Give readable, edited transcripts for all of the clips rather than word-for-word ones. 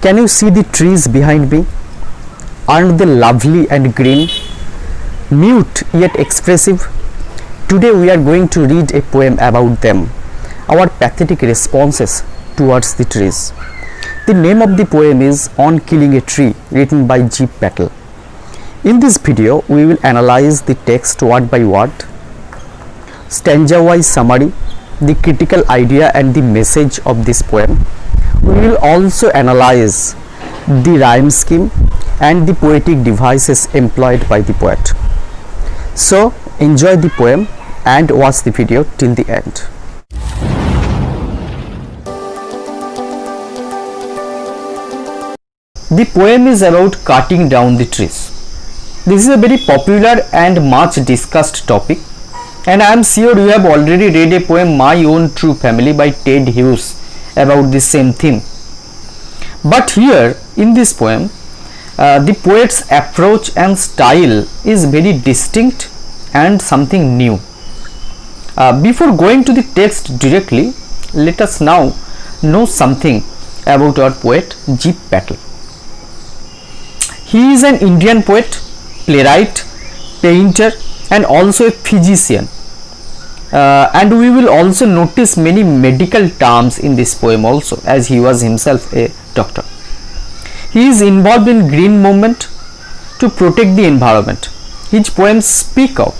Can you see the trees behind me? Aren't they lovely and green? Mute yet expressive. Today we are going to read a poem about them, our pathetic responses towards the trees. The name of the poem is On Killing a Tree, written by Jeep Patel. In this video, we will analyze the text word by word, stanza-wise summary, the critical idea and the message of this poem. We will also analyze the rhyme scheme and the poetic devices employed by the poet. So, enjoy the poem and watch the video till the end. The poem is about cutting down the trees. This is a very popular and much discussed topic, and I am sure you have already read a poem My Own True Family by Ted Hughes about the same theme. But here in this poem, the poet's approach and style is very distinct and something new. Before going to the text directly, let us now know something about our poet Jeep Patel. He is an Indian poet, playwright, painter and also a physician. And we will also notice many medical terms in this poem also, as he was himself a doctor. He is involved in green movement to protect the environment. His poems speak of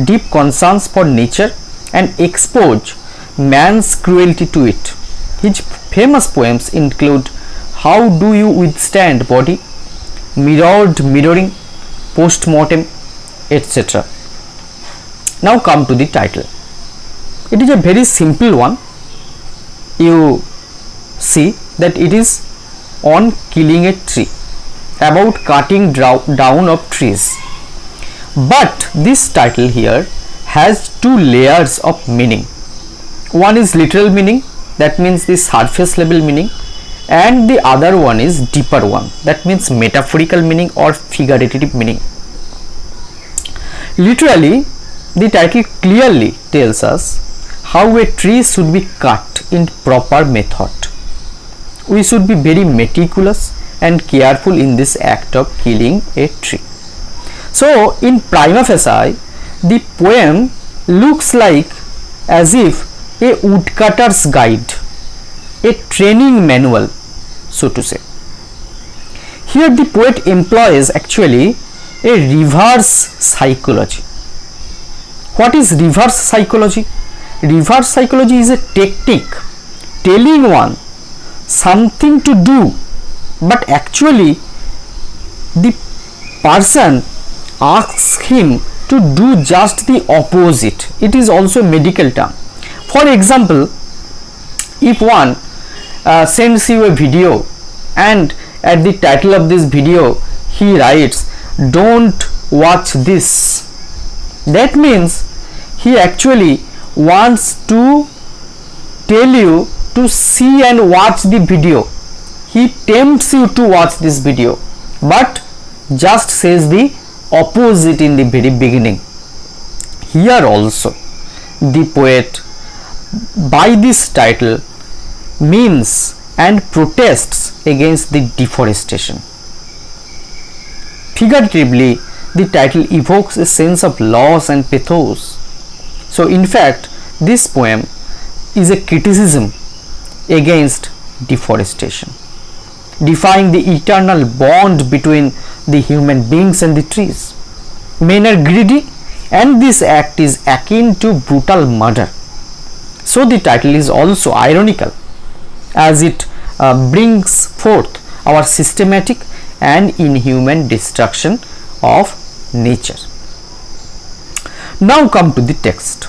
deep concerns for nature and expose man's cruelty to it. His famous poems include How Do You Withstand Body, Mirrored Mirroring, Post-Mortem, etc. Now come to the title. It is a very simple one. You see that it is On Killing a Tree, about cutting down of trees. But this title here has two layers of meaning. One is literal meaning, that means the surface level meaning, and the other one is deeper one, that means metaphorical meaning or figurative meaning. Literally, the title clearly tells us how a tree should be cut in proper method. We should be very meticulous and careful in this act of killing a tree. So, in prima facie, the poem looks like as if a woodcutter's guide, a training manual, so to say. Here the poet employs actually a reverse psychology. What is reverse psychology? Reverse psychology is a technique telling one something to do, but actually the person asks him to do just the opposite. It is also a medical term. For example, if one sends you a video and at the title of this video he writes, "Don't watch this," that means he actually wants to tell you to see and watch the video. He tempts you to watch this video, but just says the opposite in the very beginning. Here also the poet by this title means and protests against the deforestation. Figuratively, the title evokes a sense of loss and pathos. So in fact, this poem is a criticism against deforestation, defying the eternal bond between the human beings and the trees. Men are greedy and this act is akin to brutal murder. So the title is also ironical, as it brings forth our systematic and inhuman destruction of nature. Now come to the text.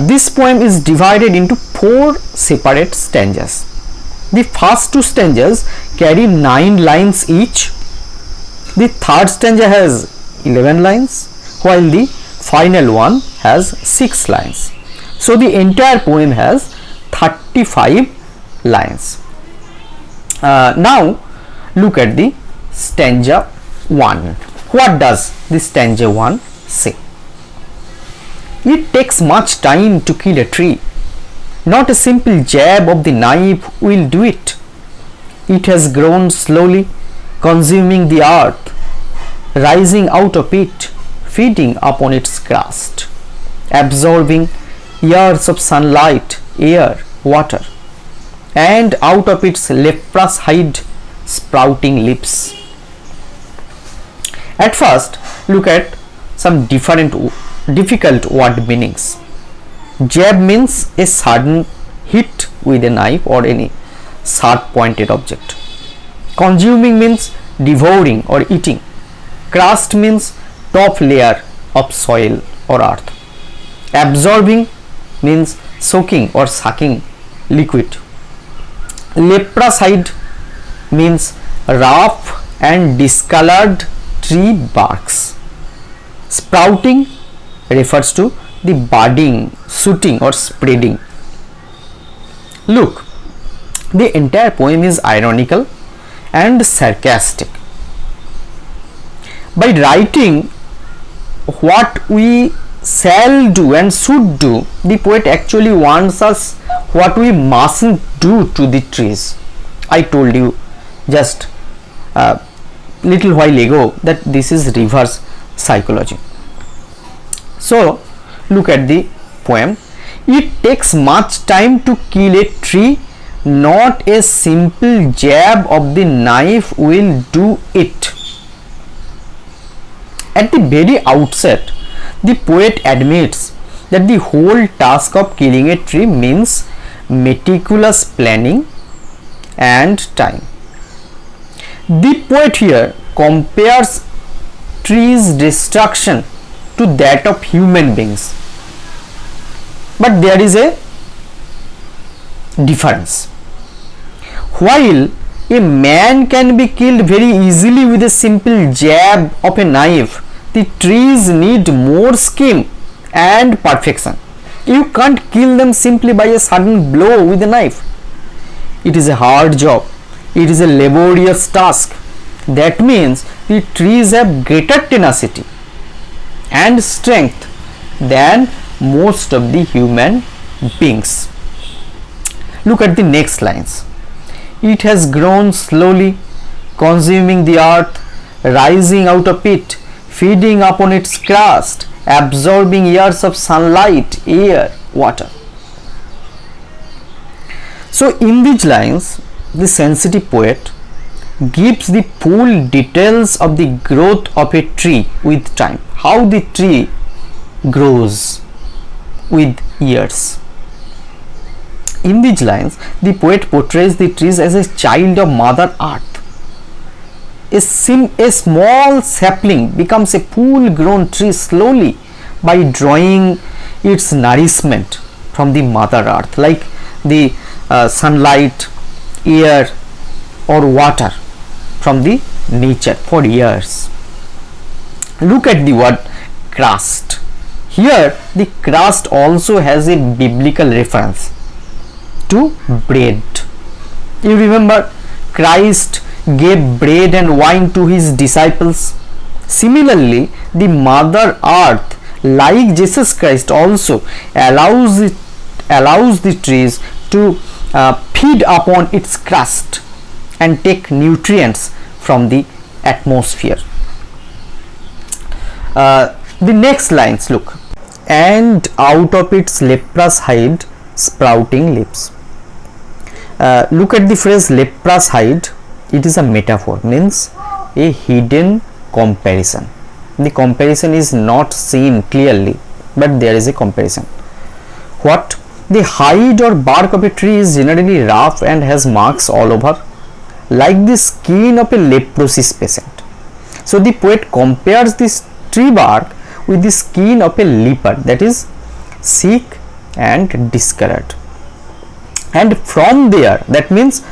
This poem is divided into 4 separate stanzas. The first 2 stanzas carry 9 lines each. The third stanza has 11 lines, while the final one has 6 lines. So the entire poem has 35 lines. Now look at the stanza 1. What does the stanza 1 say? It takes much time to kill a tree. Not a simple jab of the knife will do it. It has grown slowly, consuming the earth, rising out of it, feeding upon its crust, absorbing years of sunlight, air, water, and out of its leprous hide sprouting lips. At first, look at some difficult word meanings. Jab means a sudden hit with a knife or any sharp pointed object. Consuming means devouring or eating. Crust means top layer of soil or earth. Absorbing means soaking or sucking liquid. Leproside means rough and discolored tree barks. Sprouting refers to the budding, shooting or spreading. Look, the entire poem is ironical and sarcastic. By writing what we shall do and should do, the poet actually wants us what we mustn't do to the trees. I told you just a little while ago that this is reverse psychology. So look at the poem. It takes much time to kill a tree, not a simple jab of the knife will do it. At the very outset, the poet admits that the whole task of killing a tree means meticulous planning and time. The poet here compares trees' destruction to that of human beings. But there is a difference. While a man can be killed very easily with a simple jab of a knife, the trees need more skill and perfection. You can't kill them simply by a sudden blow with a knife. It is a hard job. It is a laborious task. That means the trees have greater tenacity and strength than most of the human beings. Look at the next lines. It has grown slowly, consuming the earth, rising out of it, feeding upon its crust, absorbing years of sunlight, air, water. So in these lines, the sensitive poet gives the full details of the growth of a tree with time, how the tree grows with years. In these lines, the poet portrays the trees as a child of Mother Earth. A small sapling becomes a full-grown tree slowly by drawing its nourishment from the Mother Earth, like the sunlight, air, or water from the nature for years. Look at the word crust. Here, the crust also has a biblical reference to bread. You remember Christ gave bread and wine to his disciples. Similarly, the Mother Earth, like Jesus Christ, also allows the trees to feed upon its crust and take nutrients from the atmosphere. The next lines, look. And out of its leprous hide sprouting lips. Look at the phrase leprous hide. It is a metaphor, means a hidden comparison. The comparison is not seen clearly, but there is a comparison. What? The hide or bark of a tree is generally rough and has marks all over, like the skin of a leprosis patient. So the poet compares this tree bark with the skin of a leper, that is sick and discolored. And from there, that means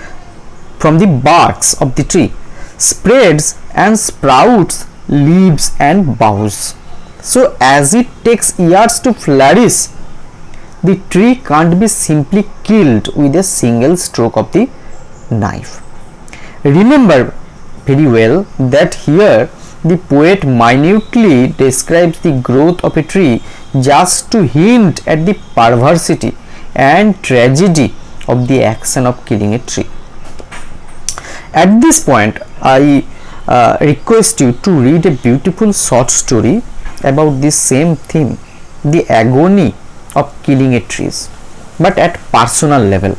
from the barks of the tree, spreads and sprouts leaves and boughs. So as it takes years to flourish, the tree can't be simply killed with a single stroke of the knife. Remember very well that here the poet minutely describes the growth of a tree just to hint at the perversity and tragedy of the action of killing a tree. At this point, I request you to read a beautiful short story about this same theme, the agony of killing a trees, but at personal level.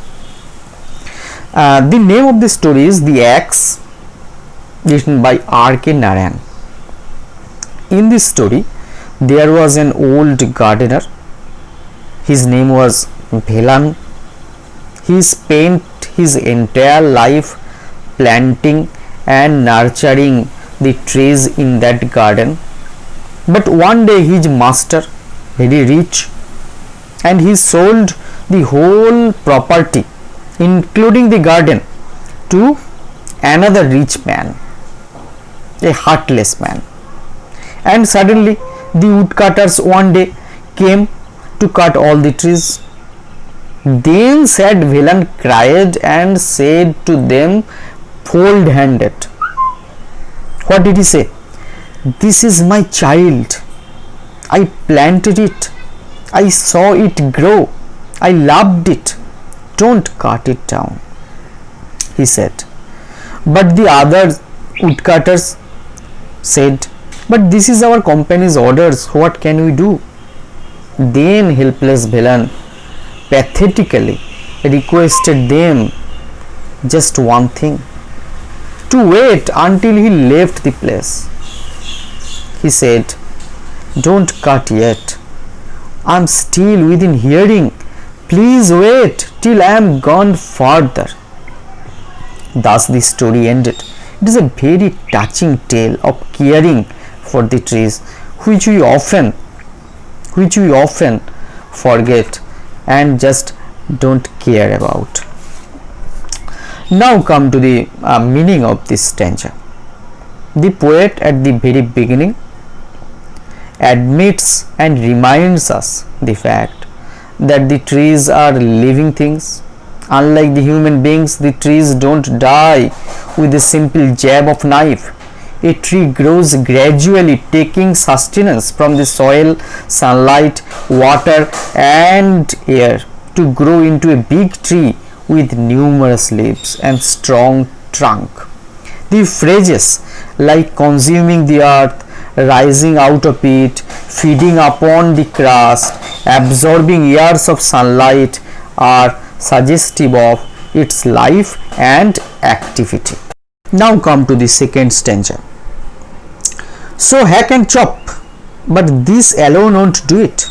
The name of the story is The Axe, written by R.K. Narayan. In this story, there was an old gardener. His name was Velan. He spent his entire life planting and nurturing the trees in that garden. But one day his master, very rich, and he sold the whole property, including the garden, to another rich man, a heartless man. And suddenly the woodcutters one day came to cut all the trees. Then sad Velan cried and said to them, fold-handed, what did he say? This is my child. I planted it. I saw it grow. I loved it. Don't cut it down, he said. But the other woodcutters said, but this is our company's orders. What can we do? Then helpless Velan pathetically requested them just one thing, to wait until he left the place. He said, don't cut yet. I am still within hearing. Please wait till I am gone further. Thus the story ended. It is a very touching tale of caring for the trees, which we often forget and just don't care about. Now come to the meaning of this stanza. The poet at the very beginning admits and reminds us the fact that the trees are living things. Unlike the human beings, the trees don't die with a simple jab of knife. A tree grows gradually, taking sustenance from the soil, sunlight, water and air to grow into a big tree with numerous leaves and strong trunk. The phrases like consuming the earth, rising out of it, feeding upon the crust, absorbing years of sunlight are suggestive of its life and activity. Now come to the second stanza. So hack and chop, but this alone won't do it.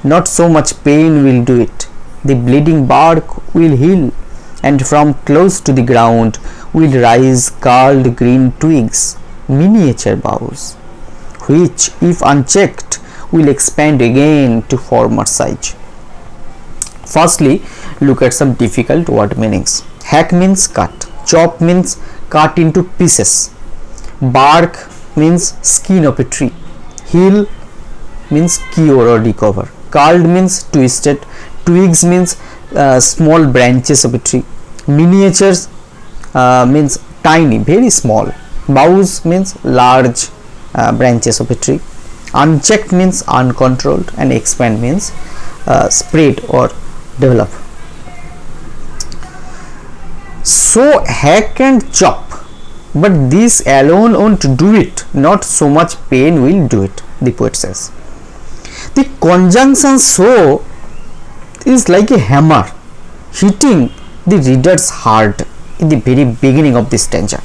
Not so much pain will do it. The bleeding bark will heal, and from close to the ground will rise curled green twigs, miniature boughs, which, if unchecked, will expand again to former size. Firstly, look at some difficult word meanings. Hack means cut, chop means cut into pieces, bark means skin of a tree, heal means cure or recover, curled means twisted, twigs means small branches of a tree, miniatures means tiny, very small, boughs means large branches of a tree, unchecked means uncontrolled, and expand means spread or develop. So hack and chop, but this alone won't do it. Not so much pain will do it, the poet says. The conjunction so is like a hammer hitting the reader's heart in the very beginning of this stanza.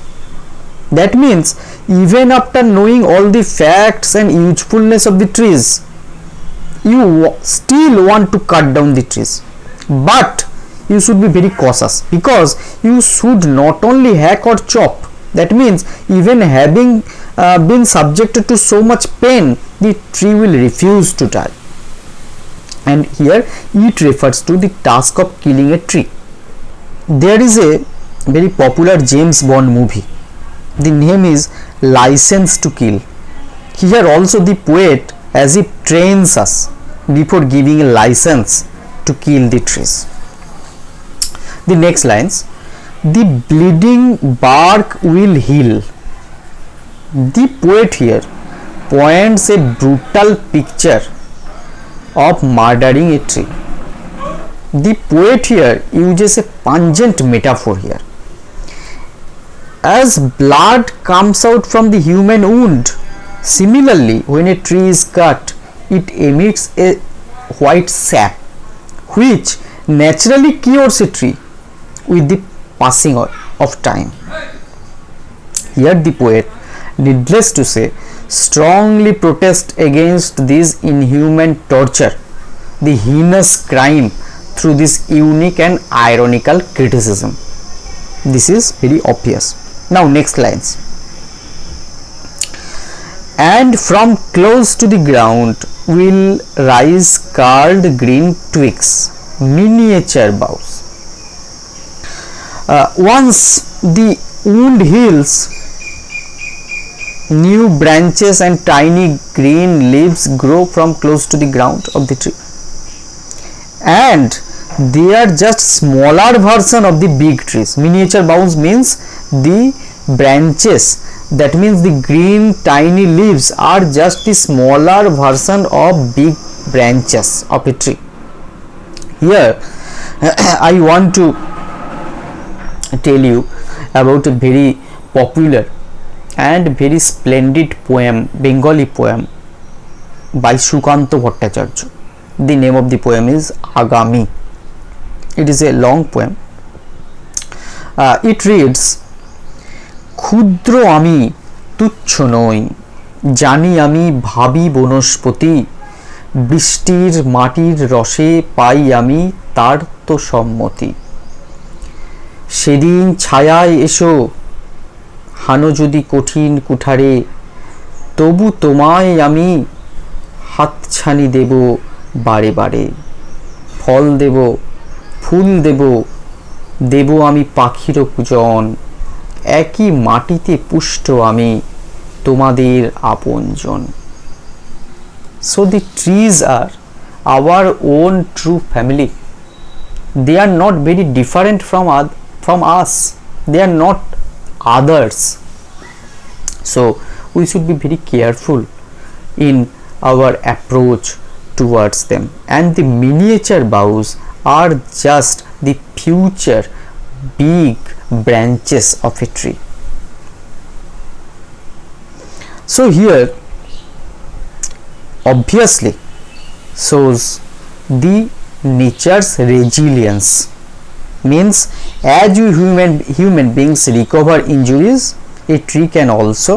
That means even after knowing all the facts and usefulness of the trees, you still want to cut down the trees. But you should be very cautious, because you should not only hack or chop. That means even having been subjected to so much pain, the tree will refuse to die. And here it refers to the task of killing a tree. There is a very popular James Bond movie. The name is License to Kill. Here also the poet as if trains us before giving a license to kill the trees. The next lines, the bleeding bark will heal. The poet here points a brutal picture of murdering a tree. The poet here uses a pungent metaphor here. as blood comes out from the human wound, similarly, when a tree is cut, it emits a white sap, which naturally cures a tree with the passing of time. Here the poet, needless to say, strongly protests against this inhuman torture, the heinous crime, through this unique and ironical criticism. This is very obvious. Now next lines. And from close to the ground will rise curled green twigs, miniature boughs. Once the wound heals, new branches and tiny green leaves grow from close to the ground of the tree, and they are just smaller version of the big trees. Miniature boughs means the branches, that means the green tiny leaves are just the smaller version of big branches of a tree. Here I want to tell you about a very popular and very splendid poem, Bengali poem by Shukanto Bhattacharya. The name of the poem is Agami. It is a long poem. It reads, ক্ষুদ্র আমি তুচ্ছ নই, জানি আমি ভাবি বনস্পতি, বৃষ্টির মাটির রসে পাই আমি তার তো সম্মতি। সেদিন ছায়ায় এসো, হানো যদি কঠিন কুঠারে, তবু তোমায় আমি হাতছানি দেব বারে বারে। ফল দেব, ফুল দেব, দেব আমি পাখির পূজন, একই মাটিতে পুষ্ট আমি তোমাদের আপনজন। So the trees are our own true family. They are not very different from us. They are not others. So we should be very careful in our approach towards them, and the miniature boughs are just the future big branches of a tree. So here obviously shows the nature's resilience, means as you human beings recover injuries, a tree can also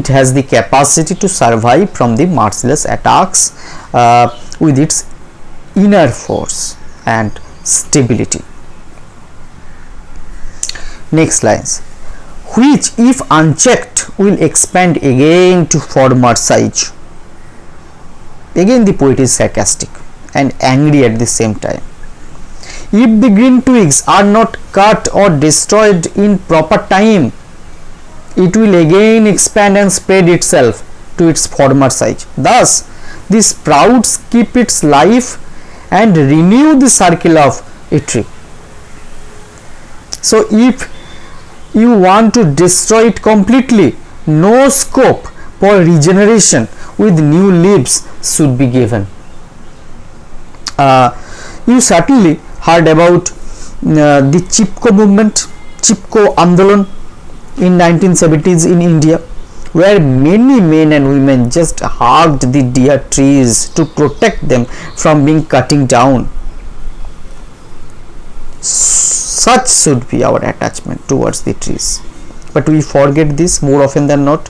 it has the capacity to survive from the merciless attacks with its inner force and stability. Next lines. Which if unchecked will expand again to former size. Again the poet is sarcastic and angry at the same time. If the green twigs are not cut or destroyed in proper time, it will again expand and spread itself to its former size. Thus the sprouts keep its life and renew the circle of a tree. So if you want to destroy it completely, no scope for regeneration with new leaves should be given. You certainly heard about the Chipko movement, Chipko Andolan in 1970s in India, where many men and women just hugged the dear trees to protect them from being cutting down. Such should be our attachment towards the trees, but we forget this more often than not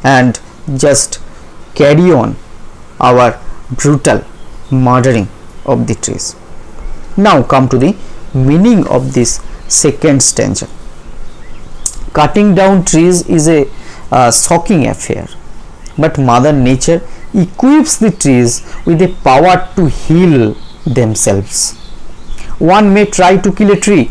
and just carry on our brutal murdering of the trees. Now come to the meaning of this second stanza. Cutting down trees is a shocking affair, but Mother Nature equips the trees with a power to heal themselves. One may try to kill a tree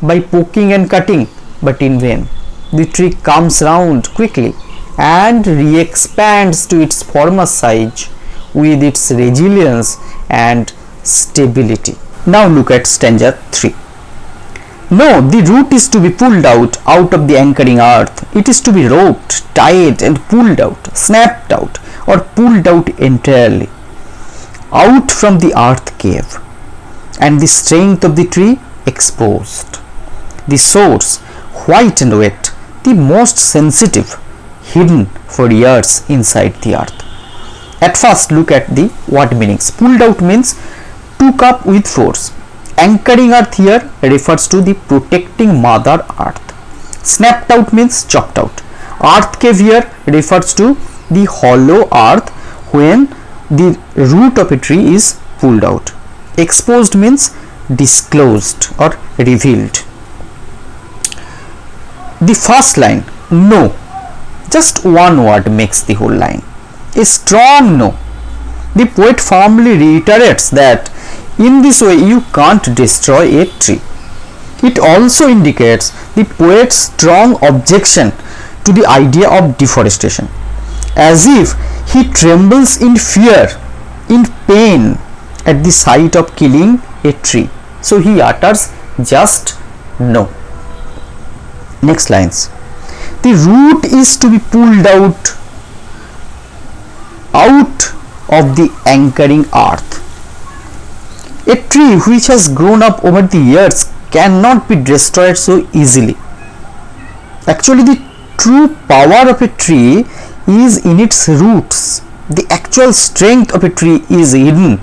by poking and cutting, but in vain. The tree comes round quickly and re-expands to its former size with its resilience and stability. Now look at stanza 3. No, the root is to be pulled out of the anchoring earth. It is to be roped, tied and pulled out, snapped out or pulled out entirely, out from the earth cave, and the strength of the tree exposed. the source, white and wet, the most sensitive, hidden for years inside the earth. At first, look at the word meanings. Pulled out means took up with force. Anchoring earth here refers to the protecting mother earth. Snapped out means chopped out. Earth cave here refers to the hollow earth when the root of a tree is pulled out. Exposed means disclosed or revealed. The first line, no, just one word makes the whole line. A strong no. The poet firmly reiterates that in this way you can't destroy a tree. It also indicates the poet's strong objection to the idea of deforestation, as if he trembles in fear, in pain at the sight of killing a tree. So he utters just no. Next lines. The root is to be pulled out of the anchoring earth. A tree which has grown up over the years cannot be destroyed so easily. Actually, the true power of a tree is in its roots. The actual strength of a tree is hidden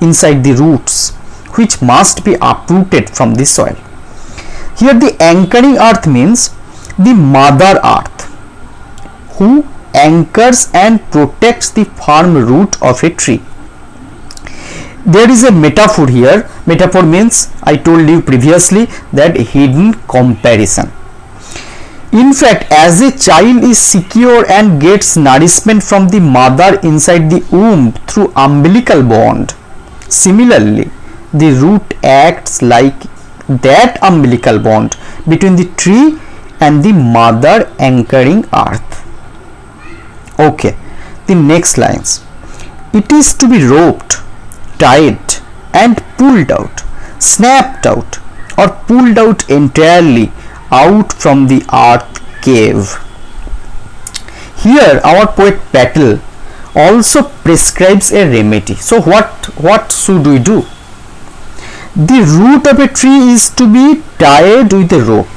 inside the roots, which must be uprooted from the soil. Here the anchoring earth means the mother earth, who anchors and protects the firm root of a tree. There is a metaphor here. Metaphor means, I told you previously, that hidden comparison. In fact, as a child is secure and gets nourishment from the mother inside the womb through umbilical bond, similarly, the root acts like that umbilical bond between the tree and the mother anchoring earth. Okay, the next lines. It is to be roped, tied and pulled out, snapped out or pulled out entirely out from the earth cave. Here our poet Patel also prescribes a remedy. So what should we do? The root of a tree is to be tied with a rope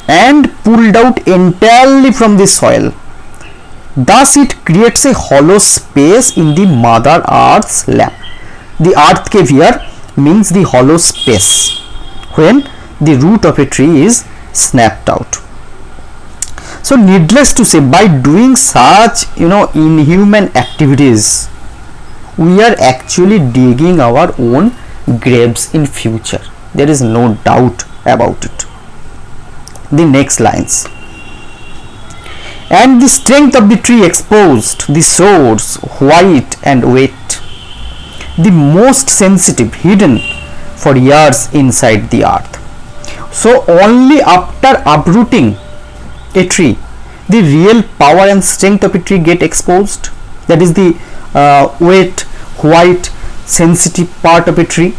and pulled out entirely from the soil. Thus it creates a hollow space in the mother earth's lap. The earth cave here means the hollow space when the root of a tree is snapped out. So needless to say, by doing such inhuman activities, we are actually digging our own graves in future. There is no doubt about it. The next lines. And the strength of the tree exposed, the source, white and wet, the most sensitive, hidden for years inside the earth. So only after uprooting a tree, the real power and strength of a tree get exposed. That is the wet, white, sensitive part of a tree,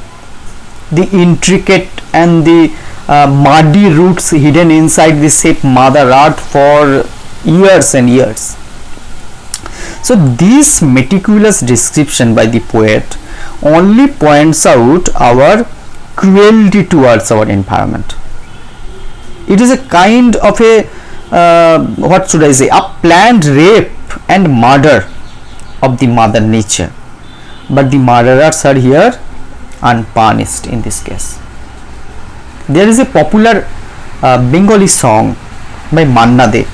the intricate and the muddy roots hidden inside the safe mother earth for years and years. So this meticulous description by the poet only points out our cruelty towards our environment. It is a kind of a a planned rape and murder of the mother nature, but the murderers are here unpunished in this case. There is a popular Bengali song by Manna De.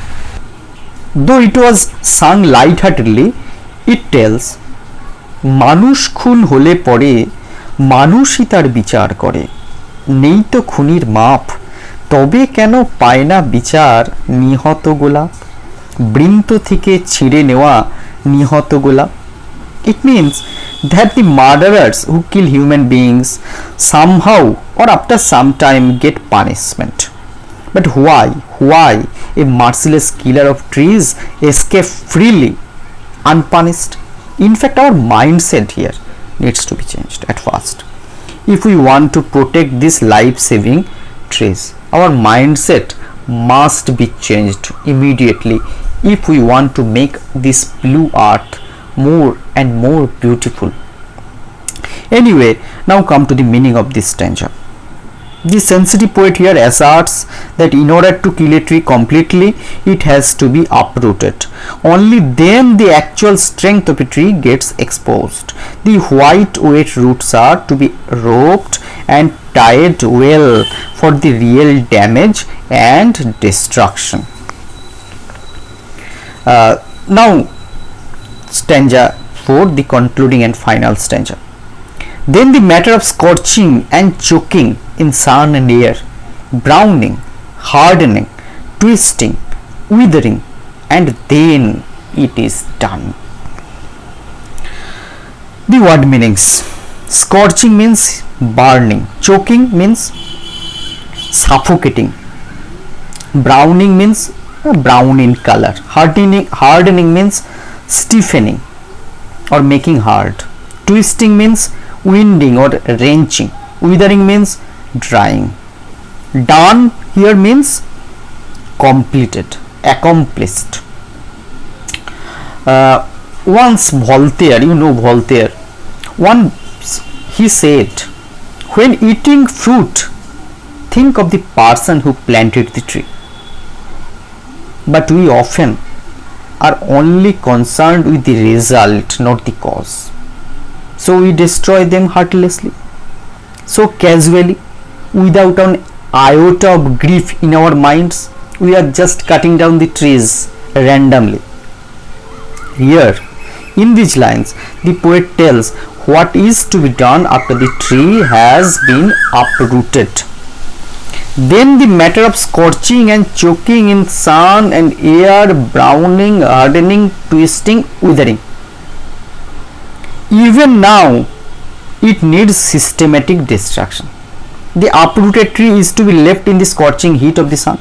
Though it was sung lightheartedly, it tells, মানুষ খুন হলে পরে মানুষই তার বিচার করে, নেই তো খুনির মাপ, তবে কেন পায় না বিচার নিহত গোলাপ, বৃন্ত থেকে ছিঁড়ে নেওয়া নিহত গোলাপ. It means that the murderers who kill human beings somehow or after some time get punishment. But why a merciless killer of trees escape freely unpunished? In fact, our mindset here needs to be changed at first. If we want to protect these life-saving trees, our mindset must be changed immediately if we want to make this blue earth more and more beautiful. Anyway, now come to the meaning of this stanza. The sensitive poet here asserts that in order to kill a tree completely, it has to be uprooted. Only then the actual strength of a tree gets exposed. The white wet roots are to be roped and tied well for the real damage and destruction. Now stanza 4, the concluding and final stanza. Then the matter of scorching and choking in sun and air, browning, hardening, twisting, withering, and then it is done. The word meanings. Scorching means burning, choking means suffocating, browning means brown in color, hardening means stiffening or making hard, twisting means winding or wrenching, withering means drying. Done here means completed, accomplished. Once Voltaire, you know Voltaire, once he said, when eating fruit, think of the person who planted the tree. But we often are only concerned with the result, not the cause. So we destroy them heartlessly, so casually, without an iota of grief in our minds. We are just cutting down the trees randomly. Here, in these lines, the poet tells what is to be done after the tree has been uprooted. Then the matter of scorching and choking in sun and air, browning, hardening, twisting, withering. Even now, it needs systematic destruction. The uprooted tree is to be left in the scorching heat of the sun,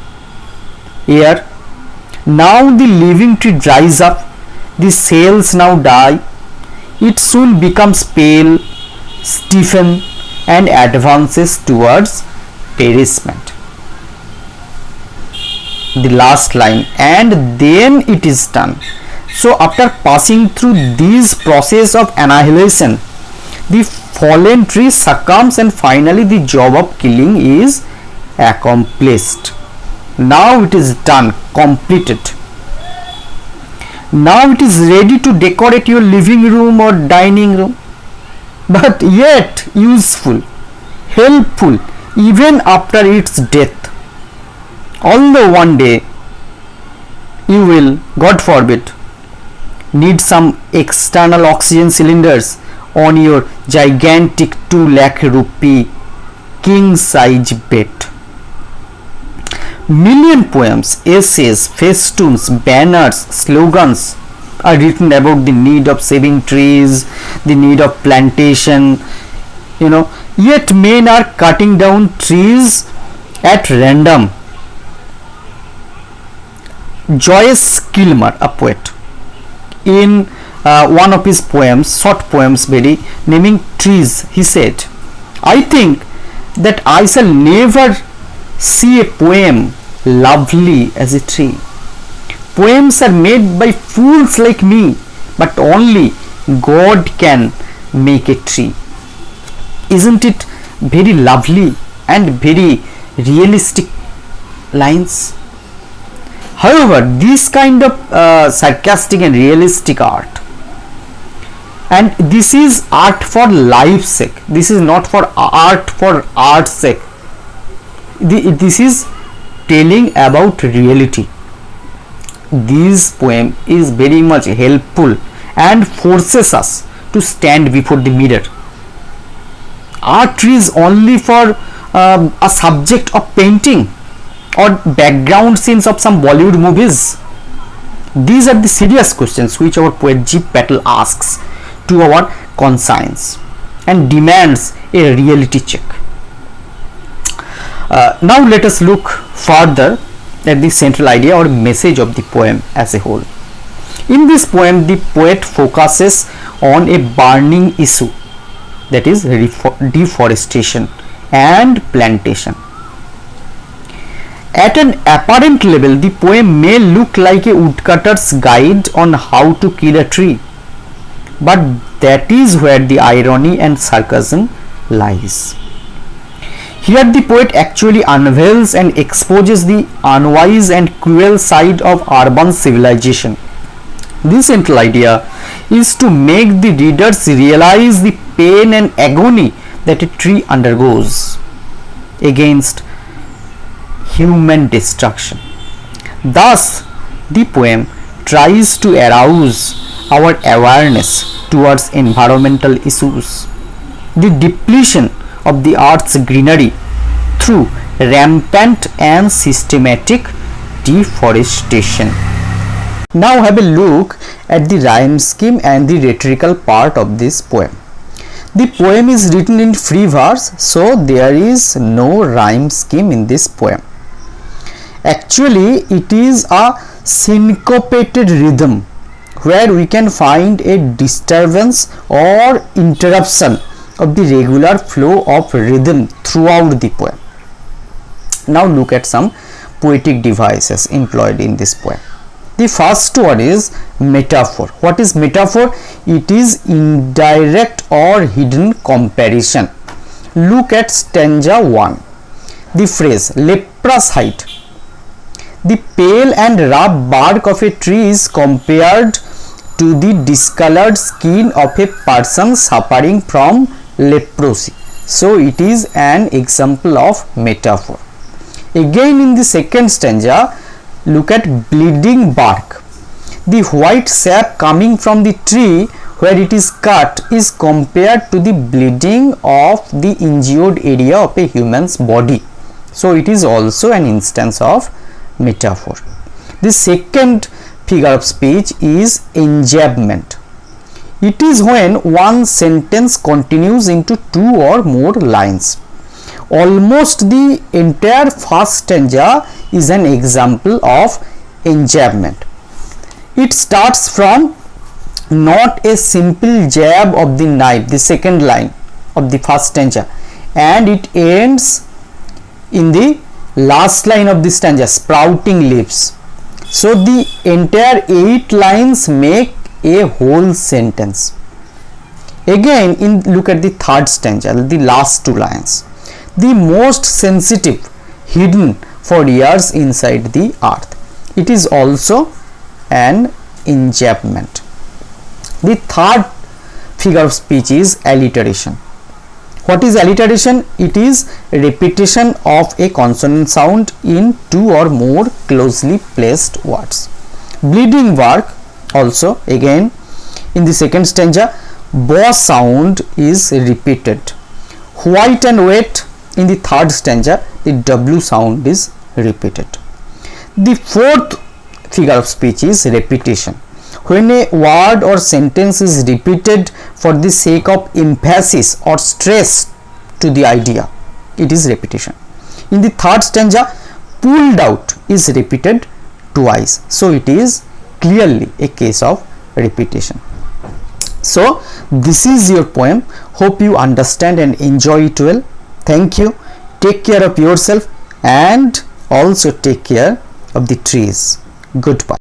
air. Now the living tree dries up, the cells now die, it soon becomes pale, stiffen, and advances towards perishment. The last line, and then it is done. So after passing through this process of annihilation, the fallen tree succumbs and finally the job of killing is accomplished. Now it is done, completed. Now it is ready to decorate your living room or dining room, but yet useful, helpful even after its death. Although one day you will, God forbid, need some external oxygen cylinders on your gigantic 2 lakh rupee king size bed. Million poems, essays, festoons, banners, slogans are written about the need of saving trees, the need of plantation, yet men are cutting down trees at random. Joyce Kilmer, a poet, in one of his poems, short poems, very naming trees, he said, I think that I shall never see a poem lovely as a tree. Poems are made by fools like me, but only God can make a tree. Isn't it very lovely and very realistic lines? However, this kind of sarcastic and realistic art, and this is art for life's sake, this is not for art's sake. This is telling about reality. This poem is very much helpful and forces us to stand before the mirror. Are trees only for a subject of painting or background scenes of some Bollywood movies? These are the serious questions which our poet G. Patel asks to our conscience and demands a reality check. Now let us look further at the central idea or message of the poem as a whole. In this poem, the poet focuses on a burning issue, that is deforestation and plantation. At an apparent level, the poem may look like a woodcutter's guide on how to kill a tree, but that is where the irony and sarcasm lies. Here the poet actually unveils and exposes the unwise and cruel side of urban civilization. The central idea is to make the readers realize the pain and agony that a tree undergoes against human destruction. Thus, the poem tries to arouse our awareness towards environmental issues, the depletion of the earth's greenery through rampant and systematic deforestation. Now have a look at the rhyme scheme and the rhetorical part of this poem. The poem is written in free verse, so there is no rhyme scheme in this poem. Actually, it is a syncopated rhythm where we can find a disturbance or interruption of the regular flow of rhythm throughout the poem. Now look at some poetic devices employed in this poem. The first one is metaphor. What is metaphor? It is indirect or hidden comparison. Look at stanza 1. The phrase leprous height. The pale and rough bark of a tree is compared to the discolored skin of a person suffering from leprosy. So it is an example of metaphor. Again in the second stanza, look at bleeding bark. The white sap coming from the tree where it is cut is compared to the bleeding of the injured area of a human's body. So it is also an instance of metaphor. The second figure of speech is enjambment. It is when one sentence continues into two or more lines. Almost the entire first stanza is an example of enjambment. It starts from not a simple jab of the knife, the second line of the first stanza, and it ends in the last line of the stanza, sprouting leaves. So the entire 8 lines make a whole sentence. Again, look at the third stanza, the last 2 lines. The most sensitive, hidden for years inside the earth. It is also an enjambment. The third figure of speech is alliteration. What is alliteration? It is repetition of a consonant sound in 2 or more closely placed words. Bleeding bark also, again in the second stanza, bo sound is repeated. White and wet in the third stanza, the w sound is repeated. The fourth figure of speech is repetition. When a word or sentence is repeated for the sake of emphasis or stress to the idea, it is repetition. In the third stanza, pulled out is repeated twice, so it is clearly a case of repetition. So this is your poem. Hope you understand and enjoy it well. Thank you. Take care of yourself and also take care of the trees. Goodbye.